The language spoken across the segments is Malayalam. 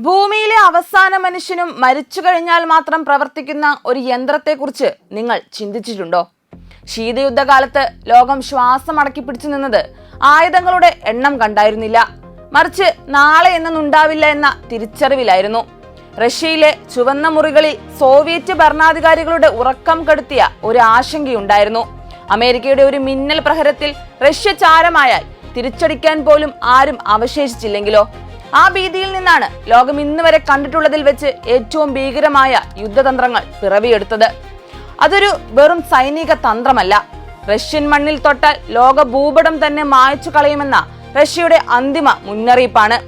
ഭൂമിയിലെ അവസാന മനുഷ്യനും മരിച്ചു കഴിഞ്ഞാൽ മാത്രം പ്രവർത്തിക്കുന്ന ഒരു യന്ത്രത്തെക്കുറിച്ച് നിങ്ങൾ ചിന്തിച്ചിട്ടുണ്ടോ? ശീതയുദ്ധകാലത്ത് ലോകം ശ്വാസം അടക്കി പിടിച്ചു നിന്നത് ആയുധങ്ങളുടെ എണ്ണം കണ്ടായിരുന്നില്ല, മറിച്ച് നാളെ എന്നൊന്നുണ്ടാവില്ല എന്ന തിരിച്ചറിവിലായിരുന്നു. റഷ്യയിലെ ചുവന്ന മുറികളിൽ സോവിയറ്റ് ഭരണാധികാരികളുടെ ഉറക്കം കെടുത്തിയ ഒരു ആശങ്കയുണ്ടായിരുന്നു. അമേരിക്കയുടെ ഒരു മിന്നൽ പ്രഹരത്തിൽ റഷ്യ ചാരമായാൽ തിരിച്ചടിക്കാൻ പോലും ആരും അവശേഷിച്ചില്ലെങ്കിലോ? ആ ഭീതിയിൽ നിന്നാണ് ലോകം ഇന്ന് വരെ കണ്ടിട്ടുള്ളതിൽ വെച്ച് ഏറ്റവും ഭീകരമായ യുദ്ധതന്ത്രങ്ങൾ പിറവിയെടുത്തത്. അതൊരു വെറും സൈനിക തന്ത്രമല്ല, റഷ്യൻ മണ്ണിൽ തൊട്ടാൽ ലോക ഭൂപടം തന്നെ മായ്ച്ചു കളയുമെന്ന റഷ്യയുടെ അന്തിമ മുന്നറിയിപ്പാണ്.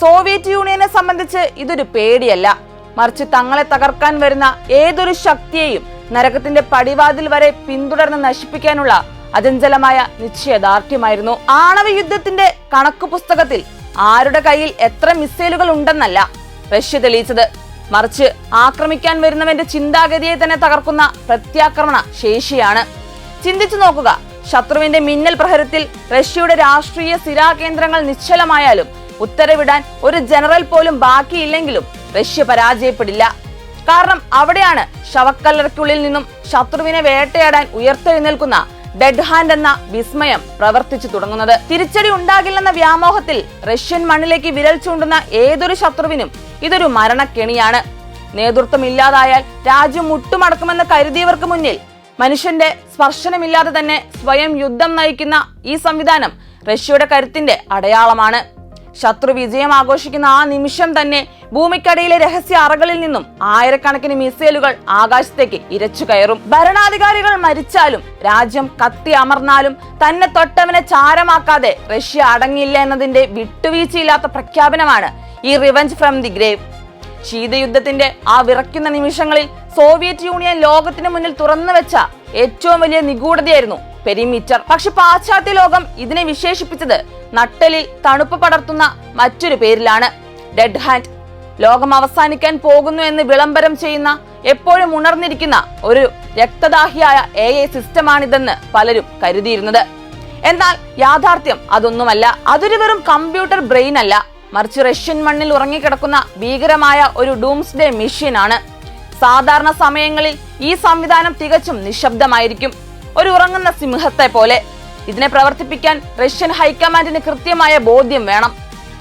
സോവിയറ്റ് യൂണിയനെ സംബന്ധിച്ച് ഇതൊരു പേടിയല്ല, മറിച്ച് തങ്ങളെ തകർക്കാൻ വരുന്ന ഏതൊരു ശക്തിയെയും നരകത്തിന്റെ പടിവാതിൽ വരെ പിന്തുടർന്ന് നശിപ്പിക്കാനുള്ള അചഞ്ചലമായ നിശ്ചയദാർഢ്യമായിരുന്നു. ആണവ യുദ്ധത്തിന്റെ കണക്കു പുസ്തകത്തിൽ ആരുടെ കയ്യിൽ എത്ര മിസൈലുകൾ ഉണ്ടെന്നല്ല റഷ്യ തെളിയിച്ചത്, മറിച്ച് ആക്രമിക്കാൻ വരുന്നവന്റെ ചിന്താഗതിയെ തന്നെ തകർക്കുന്ന പ്രത്യാക്രമണ ശേഷിയാണ്. ചിന്തിച്ചു നോക്കുക, ശത്രുവിന്റെ മിന്നൽ പ്രഹരത്തിൽ റഷ്യയുടെ രാഷ്ട്രീയ സ്ഥിരാകേന്ദ്രങ്ങൾ നിശ്ചലമായാലും ഉത്തരവിടാൻ ഒരു ജനറൽ പോലും ബാക്കിയില്ലെങ്കിലും റഷ്യ പരാജയപ്പെടില്ല. കാരണം അവിടെയാണ് ശവക്കല്ലറയ്ക്കുള്ളിൽ നിന്നും ശത്രുവിനെ വേട്ടയാടാൻ ഉയർത്തെഴുന്നേൽക്കുന്ന ഡെഡ് ഹാൻഡ് എന്ന വിസ്മയം പ്രവർത്തിച്ചു തുടങ്ങുന്നത്. തിരിച്ചടി ഉണ്ടാകില്ലെന്ന വ്യാമോഹത്തിൽ റഷ്യൻ മണ്ണിലേക്ക് വിരൽ ചൂണ്ടുന്ന ഏതൊരു ശത്രുവിനും ഇതൊരു മരണക്കെണിയാണ്. നേതൃത്വം ഇല്ലാതായാൽ രാജ്യം മുട്ടുമടക്കുമെന്ന് കരുതിയവർക്ക് മുന്നിൽ മനുഷ്യന്റെ സ്പർശനമില്ലാതെ തന്നെ സ്വയം യുദ്ധം നയിക്കുന്ന ഈ സംവിധാനം റഷ്യയുടെ കരുത്തിന്റെ അടയാളമാണ്. ശത്രു വിജയം ആഘോഷിക്കുന്ന ആ നിമിഷം തന്നെ ഭൂമിക്കടിയിലെ രഹസ്യ അറകളിൽ നിന്നും ആയിരക്കണക്കിന് മിസൈലുകൾ ആകാശത്തേക്ക് ഇരച്ചു കയറും. ഭരണാധികാരികൾ മരിച്ചാലും രാജ്യം കത്തി അമർന്നാലും തന്നെ തൊട്ടവനെ ചാരമാക്കാതെ റഷ്യ അടങ്ങില്ല എന്നതിന്റെ വിട്ടുവീഴ്ചയില്ലാത്ത പ്രഖ്യാപനമാണ് ഈ റിവെഞ്ച് ഫ്രം ദി ഗ്രേവ്. ശീതയുദ്ധത്തിന്റെ ആ വിറയ്ക്കുന്ന നിമിഷങ്ങളിൽ സോവിയറ്റ് യൂണിയൻ ലോകത്തിന് മുന്നിൽ തുറന്നു വെച്ച ഏറ്റവും വലിയ നിഗൂഢതയായിരുന്നു പെരിമീറ്റർ. പക്ഷെ പാശ്ചാത്യ ലോകം ഇതിനെ വിശേഷിപ്പിച്ചത് നട്ടലിൽ തണുപ്പ് പടർത്തുന്ന മറ്റൊരു പേരിലാണ്, ഡെഡ് ഹാൻഡ്. ലോകം അവസാനിക്കാൻ പോകുന്നു എന്ന് വിളംബരം ചെയ്യുന്ന, എപ്പോഴും ഉണർന്നിരിക്കുന്ന ഒരു രക്തദാഹിയായ AI സിസ്റ്റമാണിതെന്ന് പലരും കരുതിയിരുന്നത്. എന്നാൽ യാഥാർത്ഥ്യം അതൊന്നുമല്ല. അതൊരു വെറും കമ്പ്യൂട്ടർ ബ്രെയിൻ അല്ല, മറിച്ച് റഷ്യൻ മണ്ണിൽ ഉറങ്ങിക്കിടക്കുന്ന ഭീകരമായ ഒരു ഡൂംസ്ഡേ മെഷീൻ ആണ്. സാധാരണ സമയങ്ങളിൽ ഈ സംവിധാനം തികച്ചും നിശബ്ദമായിരിക്കും, ഒരു ഉറങ്ങുന്ന സിംഹത്തെ പോലെ. ഇതിനെ പ്രവർത്തിപ്പിക്കാൻ റഷ്യൻ ഹൈക്കമാൻഡിന് കൃത്യമായ ബോധ്യം വേണം.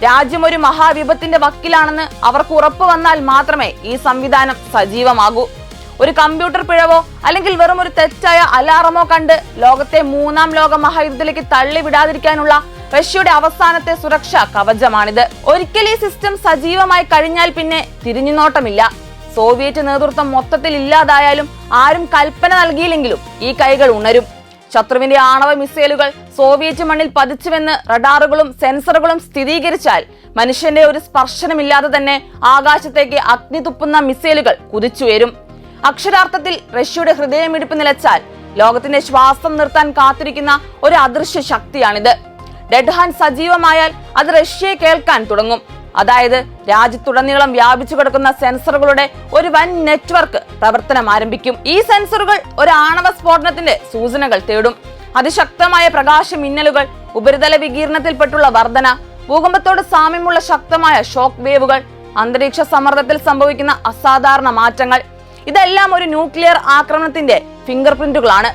രാജ്യം ഒരു മഹാവിപത്തിന്റെ വക്കിലാണെന്ന് അവർക്ക് ഉറപ്പ് വന്നാൽ മാത്രമേ ഈ സംവിധാനം സജീവമാകൂ. ഒരു കമ്പ്യൂട്ടർ പിഴവോ അല്ലെങ്കിൽ വെറും ഒരു തെറ്റായ അലാറമോ കണ്ട് ലോകത്തെ മൂന്നാം ലോക മഹായുദ്ധത്തിലേക്ക് തള്ളിവിടാതിരിക്കാനുള്ള റഷ്യയുടെ അവസാനത്തെ സുരക്ഷാ കവചമാണിത്. ഒരിക്കൽ ഈ സിസ്റ്റം സജീവമായി കഴിഞ്ഞാൽ പിന്നെ തിരിഞ്ഞുനോട്ടമില്ല. സോവിയറ്റ് നേതൃത്വം മൊത്തത്തിൽ ഇല്ലാതായാലും ആരും കൽപ്പന നൽകിയില്ലെങ്കിലും ഈ കൈകൾ ഉണരും. ശത്രുവിന്റെ ആണവ മിസൈലുകൾ സോവിയറ്റ് മണ്ണിൽ പതിച്ചുവെന്ന് റഡാറുകളും സെൻസറുകളും സ്ഥിരീകരിച്ചാൽ മനുഷ്യന്റെ ഒരു സ്പർശനമില്ലാതെ തന്നെ ആകാശത്തേക്ക് അഗ്നി തുപ്പുന്ന മിസൈലുകൾ കുതിച്ചുയരും. അക്ഷരാർത്ഥത്തിൽ റഷ്യയുടെ ഹൃദയമിടിപ്പ് നിലച്ചാൽ ലോകത്തിന്റെ ശ്വാസം നിർത്താൻ കാത്തിരിക്കുന്ന ഒരു അദൃശ്യ ശക്തിയാണിത്. ഡെഡ് ഹാൻഡ് സജീവമായാൽ അത് റഷ്യയെ കേൾക്കാൻ തുടങ്ങും. അതായത് രാജ്യത്തുടനീളം വ്യാപിച്ചു കിടക്കുന്ന സെൻസറുകളുടെ ഒരു വൻ നെറ്റ്വർക്ക് പ്രവർത്തനം ആരംഭിക്കും. ഈ സെൻസറുകൾ ഒരു ആണവ സ്ഫോടനത്തിന്റെ സൂചനകൾ തേടും. അതിശക്തമായ പ്രകാശ മിന്നലുകൾ, ഉപരിതല വികിരണത്തിൽപ്പെട്ടുള്ള വർധന, ഭൂകമ്പത്തോട് സാമ്യമുള്ള ശക്തമായ ഷോക്ക് വേവുകൾ, അന്തരീക്ഷ സമ്മർദ്ദത്തിൽ സംഭവിക്കുന്ന അസാധാരണ മാറ്റങ്ങൾ, ഇതെല്ലാം ഒരു ന്യൂക്ലിയർ ആക്രമണത്തിന്റെ ഫിംഗർ പ്രിന്റുകളാണ്.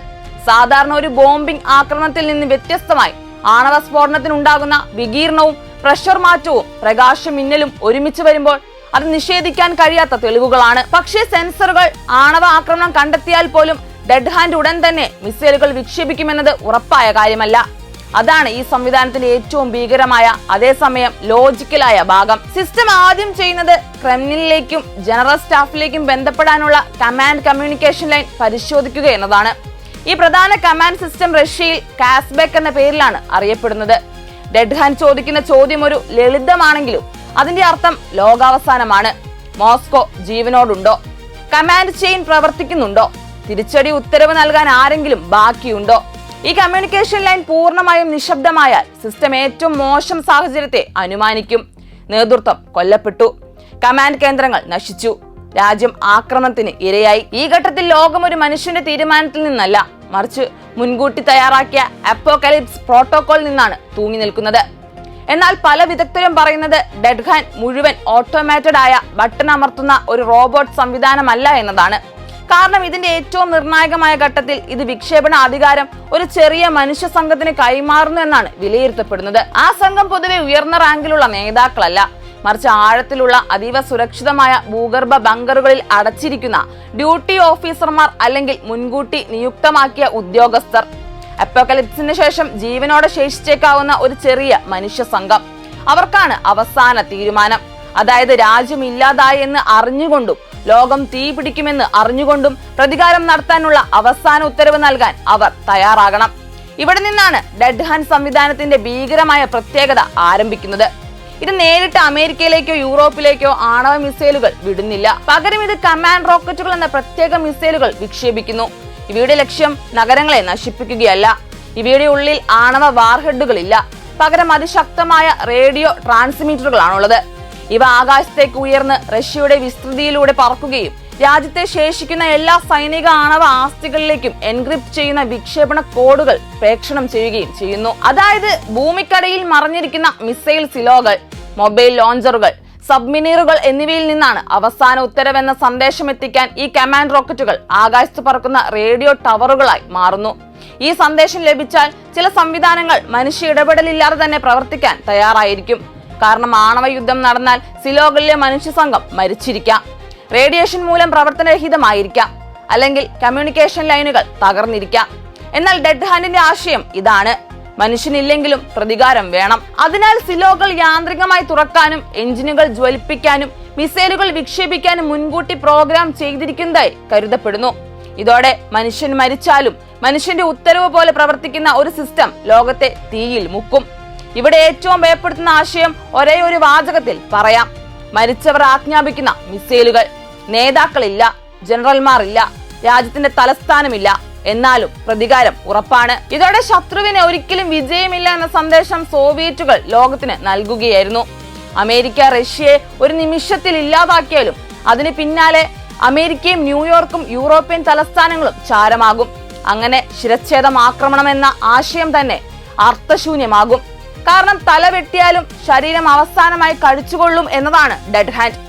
സാധാരണ ഒരു ബോംബിംഗ് ആക്രമണത്തിൽ നിന്ന് വ്യത്യസ്തമായി ആണവ സ്ഫോടനത്തിനുണ്ടാകുന്ന വികിരണവും പ്രഷർ മാറ്റവും പ്രകാശ മിന്നലും ഒരുമിച്ച് വരുമ്പോൾ അത് നിഷേധിക്കാൻ കഴിയാത്ത തെളിവുകളാണ്. പക്ഷേ സെൻസറുകൾ ആണവ ആക്രമണം കണ്ടെത്തിയാൽ പോലും ഡെഡ് ഹാൻഡ് ഉടൻ തന്നെ മിസൈലുകൾ വിക്ഷേപിക്കുമെന്നത് ഉറപ്പായ കാര്യമല്ല. അതാണ് ഈ സംവിധാനത്തിന്റെ ഏറ്റവും ഭീകരമായ, അതേസമയം ലോജിക്കലായ ഭാഗം. സിസ്റ്റം ആദ്യം ചെയ്യുന്നത് ക്രെംലിനിലേക്കും ജനറൽ സ്റ്റാഫിലേക്കും ബന്ധപ്പെടാനുള്ള കമാൻഡ് കമ്മ്യൂണിക്കേഷൻ ലൈൻ പരിശോധിക്കുക എന്നതാണ്. ഈ പ്രധാന കമാൻഡ് സിസ്റ്റം റഷ്യയിൽ കാസ്ബെക് എന്ന പേരിലാണ് അറിയപ്പെടുന്നത്. ഡെഡ് ഹാൻഡ് ചോദിക്കുന്ന ചോദ്യം ഒരു ലളിതമാണെങ്കിലും അതിന്റെ അർത്ഥം ലോകാവസാനമാണ്. മോസ്കോ ജീവനോടുണ്ടോ? കമാൻഡ് ചെയിൻ പ്രവർത്തിക്കുന്നുണ്ടോ? തിരിച്ചടി ഉത്തരവ് നൽകാൻ ആരെങ്കിലും ബാക്കിയുണ്ടോ? ഈ കമ്മ്യൂണിക്കേഷൻ ലൈൻ പൂർണ്ണമായും നിശബ്ദമായാൽ സിസ്റ്റം ഏറ്റവും മോശം സാഹചര്യത്തെ അനുമാനിക്കും. നേതൃത്വം കൊല്ലപ്പെട്ടു, കമാൻഡ് കേന്ദ്രങ്ങൾ നശിച്ചു, രാജ്യം ആക്രമണത്തിന് ഇരയായി. ഈ ഘട്ടത്തിൽ ലോകം ഒരു മനുഷ്യന്റെ തീരുമാനത്തിൽ നിന്നല്ല, മറിച്ച് മുൻകൂട്ടി തയ്യാറാക്കിയ അപ്പോകലിപ്സ് പ്രോട്ടോകോൾ നിന്നാണ് തൂങ്ങി നിൽക്കുന്നത്. എന്നാൽ പല വിദഗ്ധരും പറയുന്നത് ഡെഡ് ഹാൻഡ് മുഴുവൻ ഓട്ടോമാറ്റഡ് ആയ ബട്ടൺ അമർത്തുന്ന ഒരു റോബോട്ട് സംവിധാനമല്ല എന്നതാണ്. കാരണം ഇതിന്റെ ഏറ്റവും നിർണായകമായ ഘട്ടത്തിൽ ഇത് വിക്ഷേപണ അധികാരം ഒരു ചെറിയ മനുഷ്യ സംഘത്തിന് കൈമാറുന്നു എന്നാണ് വിലയിരുത്തപ്പെടുന്നത്. ആ സംഘം പൊതുവെ ഉയർന്ന റാങ്കിലുള്ള നേതാക്കളല്ല, മറിച്ച് ആഴത്തിലുള്ള അതീവ സുരക്ഷിതമായ ഭൂഗർഭ ബങ്കറുകളിൽ അടച്ചിരിക്കുന്ന ഡ്യൂട്ടി ഓഫീസർമാർ അല്ലെങ്കിൽ മുൻകൂട്ടി നിയുക്തമാക്കിയ ഉദ്യോഗസ്ഥർ. അപ്പോക്കലിപ്സിന് ശേഷം ജീവനോടെ ശേഷിച്ചേക്കാവുന്ന ഒരു ചെറിയ മനുഷ്യ സംഘം. അവർക്കാണ് അവസാന തീരുമാനം. അതായത് രാജ്യമില്ലാതായി എന്ന് അറിഞ്ഞുകൊണ്ടും ലോകം തീ പിടിക്കുമെന്ന് അറിഞ്ഞുകൊണ്ടും പ്രതികാരം നടത്താനുള്ള അവസാന ഉത്തരവ് നൽകാൻ അവർ തയ്യാറാകണം. ഇവിടെ നിന്നാണ് ഡെഡ് ഹാൻഡ് സംവിധാനത്തിന്റെ ഭീകരമായ പ്രത്യേകത ആരംഭിക്കുന്നത്. ഇത് നേരിട്ട് അമേരിക്കയിലേക്കോ യൂറോപ്പിലേക്കോ ആണവ മിസൈലുകൾ വിടുന്നില്ല. പകരം ഇത് കമാൻഡ് റോക്കറ്റുകൾ എന്ന പ്രത്യേക മിസൈലുകൾ വിക്ഷേപിക്കുന്നു. ഇവയുടെ ലക്ഷ്യം നഗരങ്ങളെ നശിപ്പിക്കുകയല്ല. ഇവയുടെ ഉള്ളിൽ ആണവ വാർഹെഡുകളില്ല. പകരം അതിശക്തമായ റേഡിയോ ട്രാൻസ്മിറ്ററുകളാണുള്ളത്. ഇവ ആകാശത്തേക്ക് ഉയർന്ന് റഷ്യയുടെ വിസ്തൃതിയിലൂടെ പറക്കുകയും രാജ്യത്തെ ശേഷിക്കുന്ന എല്ലാ സൈനിക ആണവ ആസ്തികളിലേക്കും എൻക്രിപ്റ്റ് ചെയ്യുന്ന വിക്ഷേപണ കോഡുകൾ പ്രേക്ഷണം ചെയ്യുകയും ചെയ്യുന്നു. അതായത് ഭൂമിക്കടിയിൽ മറഞ്ഞിരിക്കുന്ന മിസൈൽ സിലോകൾ, മൊബൈൽ ലോഞ്ചറുകൾ, സബ്മിനീറുകൾ എന്നിവയിൽ നിന്നാണ് അവസാന ഉത്തരവെന്ന സന്ദേശം എത്തിക്കാൻ ഈ കമാൻഡ് റോക്കറ്റുകൾ ആകാശത്ത് പറക്കുന്ന റേഡിയോ ടവറുകളായി മാറുന്നു. ഈ സന്ദേശം ലഭിച്ചാൽ ചില സംവിധാനങ്ങൾ മനുഷ്യ ഇടപെടലില്ലാതെ തന്നെ പ്രവർത്തിക്കാൻ തയ്യാറായിരിക്കും. കാരണം ആണവ യുദ്ധം നടന്നാൽ സിലോകളിലെ മനുഷ്യ സംഘം മരിച്ചിരിക്കാം, റേഡിയേഷൻ മൂലം പ്രവർത്തനരഹിതമായിരിക്കാം, അല്ലെങ്കിൽ കമ്മ്യൂണിക്കേഷൻ ലൈനുകൾ തകർന്നിരിക്കാം. എന്നാൽ ഡെഡ് ഹാൻഡിന്റെ ആശയം ഇതാണ്: മനുഷ്യനില്ലെങ്കിലും പ്രതികാരം വേണം. അതിനാൽ സിലോകൾ യാന്ത്രികമായി തുറക്കാനും എഞ്ചിനുകൾ ജ്വലിപ്പിക്കാനും മിസൈലുകൾ വിക്ഷേപിക്കാനും മുൻകൂട്ടി പ്രോഗ്രാം ചെയ്തിരിക്കുന്നതായി കരുതപ്പെടുന്നു. ഇതോടെ മനുഷ്യൻ മരിച്ചാലും മനുഷ്യന്റെ ഉത്തരവ് പോലെ പ്രവർത്തിക്കുന്ന ഒരു സിസ്റ്റം ലോകത്തെ തീയിൽ മുക്കും. ഇവിടെ ഏറ്റവും ഭയപ്പെടുത്തുന്ന ആശയം ഒരേ ഒരു വാചകത്തിൽ പറയാം: മരിച്ചവർ ആജ്ഞാപിക്കുന്ന മിസൈലുകൾ. നേതാക്കളില്ല, ജനറൽമാരില്ല, രാജ്യത്തിന്റെ തലസ്ഥാനമില്ല, എന്നാലും പ്രതികാരം ഉറപ്പാണ്. ഇതോടെ ശത്രുവിന് ഒരിക്കലും വിജയമില്ല എന്ന സന്ദേശം സോവിയറ്റുകൾ ലോകത്തിന് നൽകുകയായിരുന്നു. അമേരിക്ക റഷ്യയെ ഒരു നിമിഷത്തിൽ ഇല്ലാതാക്കിയാലും അതിന് പിന്നാലെ അമേരിക്കയും ന്യൂയോർക്കും യൂറോപ്യൻ തലസ്ഥാനങ്ങളും ചാരമാകും. അങ്ങനെ ശിരച്ഛേദം ആക്രമണം എന്ന ആശയം തന്നെ അർത്ഥശൂന്യമാകും. കാരണം തല വെട്ടിയാലും ശരീരം അവസാനമായി കഴിച്ചുകൊള്ളും എന്നതാണ് ഡെഡ് ഹാൻഡ്.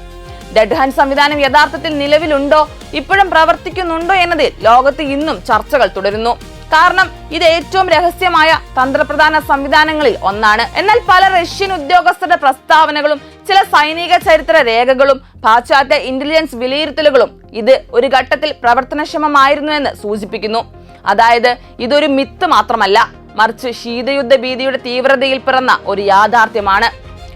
ഡെഡ് ഹാൻഡ് സംവിധാനം യഥാർത്ഥത്തിൽ നിലവിലുണ്ടോ, ഇപ്പോഴും പ്രവർത്തിക്കുന്നുണ്ടോ എന്നതിൽ ലോകത്ത് ഇന്നും ചർച്ചകൾ തുടരുന്നു. കാരണം ഇത് ഏറ്റവും രഹസ്യമായ തന്ത്രപ്രധാന സംവിധാനങ്ങളിൽ ഒന്നാണ്. എന്നാൽ പല റഷ്യൻ ഉദ്യോഗസ്ഥരുടെ പ്രസ്താവനകളും ചില സൈനിക ചരിത്ര രേഖകളും പാശ്ചാത്യ ഇന്റലിജൻസ് വിലയിരുത്തലുകളും ഇത് ഒരു ഘട്ടത്തിൽ പ്രവർത്തനക്ഷമമായിരുന്നു എന്ന് സൂചിപ്പിക്കുന്നു. അതായത് ഇതൊരു മിത്ത് മാത്രമല്ല, മറിച്ച് ശീതയുദ്ധ ഭീതിയുടെ തീവ്രതയിൽ പിറന്ന ഒരു യാഥാർത്ഥ്യമാണ്.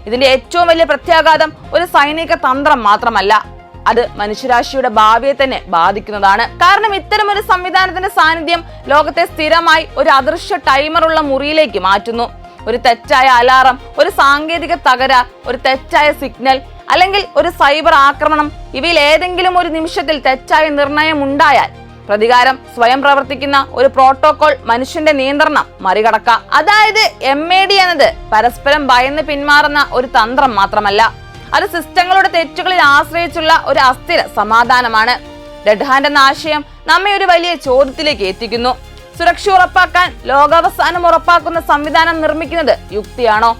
ഇതിന്റെ ഏറ്റവും വലിയ പ്രത്യാഘാതം ഒരു സൈനിക തന്ത്രം മാത്രമല്ല, അത് മനുഷ്യരാശിയുടെ ഭാവിയെ തന്നെ ബാധിക്കുന്നതാണ്. കാരണം ഇത്തരം ഒരു സംവിധാനത്തിന്റെ സാന്നിധ്യം ലോകത്തെ സ്ഥിരമായി ഒരു അദൃശ്യ ടൈമറുള്ള മുറിയിലേക്ക് മാറ്റുന്നു. ഒരു തെറ്റായ അലാറം, ഒരു സാങ്കേതിക തകരാർ, ഒരു തെറ്റായ സിഗ്നൽ അല്ലെങ്കിൽ ഒരു സൈബർ ആക്രമണം, ഇവയിൽ ഏതെങ്കിലും ഒരു നിമിഷത്തിൽ തെറ്റായ നിർണയം ഉണ്ടായാൽ പ്രതികാരം സ്വയം പ്രവർത്തിക്കുന്ന ഒരു പ്രോട്ടോകോൾ മനുഷ്യന്റെ നിയന്ത്രണം മറികടക്കാം. അതായത് MAD എന്നത് പരസ്പരം ഭയന്ന് പിന്മാറുന്ന ഒരു തന്ത്രം മാത്രമല്ല, അത് സിസ്റ്റങ്ങളുടെ തെറ്റുകളിൽ ആശ്രയിച്ചുള്ള ഒരു അസ്ഥിര സമാധാനമാണ്. ഡെഡ് ഹാൻഡ് എന്ന ആശയം നമ്മെ ഒരു വലിയ ചോദ്യത്തിലേക്ക് എത്തിക്കുന്നു. സുരക്ഷ ഉറപ്പാക്കാൻ ലോകാവസാനം ഉറപ്പാക്കുന്ന സംവിധാനം നിർമ്മിക്കുന്നത് യുക്തിയാണോ?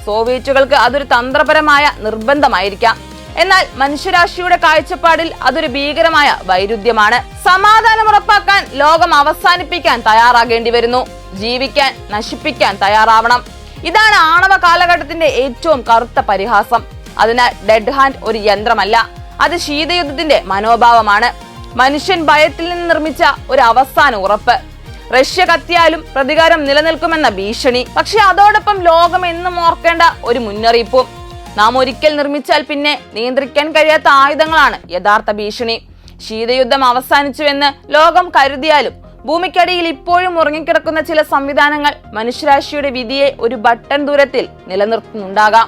സോവിയറ്റുകൾക്ക് അതൊരു തന്ത്രപരമായ നിർബന്ധമായിരിക്കാം. എന്നാൽ മനുഷ്യരാശിയുടെ കാഴ്ചപ്പാടിൽ അതൊരു ഭീകരമായ വൈരുദ്ധ്യമാണ്. സമാധാനം ഉറപ്പാക്കാൻ ലോകം അവസാനിപ്പിക്കാൻ തയ്യാറാകേണ്ടി വരുന്നു. ജീവിക്കാൻ, നശിപ്പിക്കാൻ തയ്യാറാവണം. ഇതാണ് ആണവ കാലഘട്ടത്തിന്റെ ഏറ്റവും കറുത്ത പരിഹാസം. അതിനാൽ ഡെഡ് ഹാൻഡ് ഒരു യന്ത്രമല്ല, അത് ശീതയുദ്ധത്തിന്റെ മനോഭാവമാണ്. മനുഷ്യൻ ഭയത്തിൽ നിന്ന് നിർമ്മിച്ച ഒരു അവസാന ഉറപ്പ്. റഷ്യ കത്തിയാലും പ്രതികാരം നിലനിൽക്കുമെന്ന ഭീഷണി. പക്ഷെ അതോടൊപ്പം ലോകം എന്നും ഓർക്കേണ്ട ഒരു മുന്നറിയിപ്പും: നാം ഒരിക്കൽ നിർമ്മിച്ചാൽ പിന്നെ നിയന്ത്രിക്കാൻ കഴിയാത്ത ആയുധങ്ങളാണ് യഥാർത്ഥ ഭീഷണി. ശീതയുദ്ധം അവസാനിച്ചുവെന്ന് ലോകം കരുതിയാലും ഭൂമിക്കടിയിൽ ഇപ്പോഴും ഉറങ്ങിക്കിടക്കുന്ന ചില സംവിധാനങ്ങൾ മനുഷ്യരാശിയുടെ വിധിയെ ഒരു ബട്ടൺ ദൂരത്തിൽ നിലനിർത്തുന്നുണ്ടാകാം.